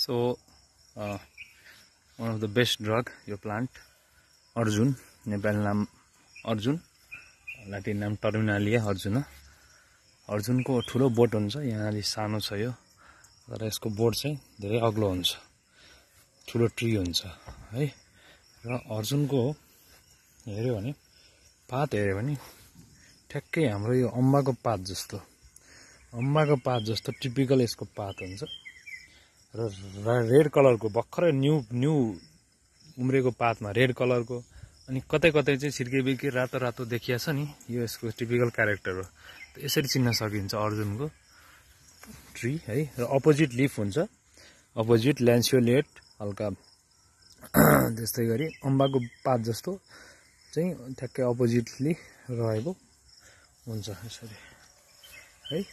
So one of the best drug यो plant Arjun Nepali नाम Arjun Latin नाम टर्मिनालिया अर्जुन अर्जुनको ठुलो बोट हुन्छ यहाँ अलि सानो छ यो तर यसको बोट चाहिँ धेरै अग्लो हुन्छ ठुलो ट्री हुन्छ है र अर्जुनको हेर्यो भने पात हेर्यो भने ठ्याक्कै हाम्रो यो अम्बाको पात जस्तो टिपिकल यसको पात हुन्छ र रेड कलरको भर्खरै न्यू उम्रेको पातमा रेड कलरको अनि कतै चाहिँ छिर्के रातो देखिया छ नि यो यसको टिपिकल क्यारेक्टर हो यसरी चिन्न सकिन्छ अर्जुनको ट्री है र अपोजिट लिफ हुन्छ अपोजिट ल्यान्सियोलेट हल्का त्यस्तै गरी अम्बाको पात जस्तो चाहिँ ठ्याक्कै अपोजिटली रहेको हुन्छ यसरी है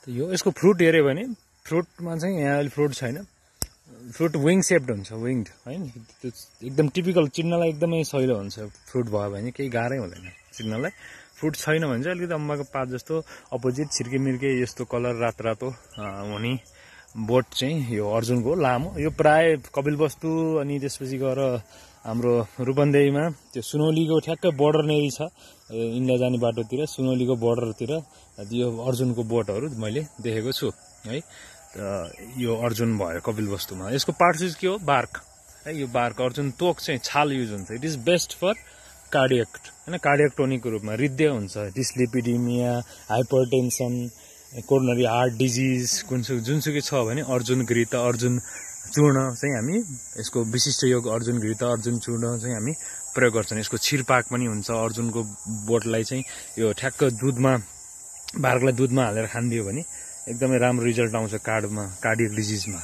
यो यसको फ्रुट हेर्यो भने फ्रुटमा चाहिँ यहाँ अहिले फ्रुट छैन फ्रुट विङ सेप्ड हुन्छ विङ्ड हैन त्यो एकदम टिपिकल चिन्नलाई एकदमै सजिलो हुन्छ फ्रुट भयो भने केही गाह्रै हुँदैन चिन्नलाई फ्रुट छैन भने चाहिँ अलिकति अम्बाको पात जस्तो अपोजिट छिर्के यस्तो कलर रातो हुने बोट चाहिँ यो अर्जुनको लामो यो प्राय कपिलवस्तु अनि त्यसपछि गएर हाम्रो रूपन्देहीमा त्यो सुनौलीको ठ्याक्कै बोर्डर नेरी छ इन्डिया जाने बाटोतिर सुनौलीको बोर्डरतिर यो अर्जुनको बोटहरू मैले देखेको छु है यो अर्जुन भयो कपिलवस्तुमा यसको पार्ट चाहिँ के हो बार्क है यो बार्क अर्जुन तोक चाहिँ छाल युज हुन्छ it is best for cardiac हैन कार्डियक टोनिकको रूपमा हृदय हुन्छ dyslipidemia hypertension coronary heart disease जुनसुकै छ भने अर्जुन घृत अर्जुन चूर्ण चाहिँ हामी यसको विशिष्ट योग अर्जुन घृत अर्जुन चूर्ण चाहिँ हामी प्रयोग गर्छौं यसको छिरपाक पनि हुन्छ अर्जुनको बोटलाई चाहिँ यो ठ्याक्क बार्कलाई दुधमा हालेर खान्दियो भने एकदमै राम्रो रिजल्ट आउँछ कार्डियक डिजिजमा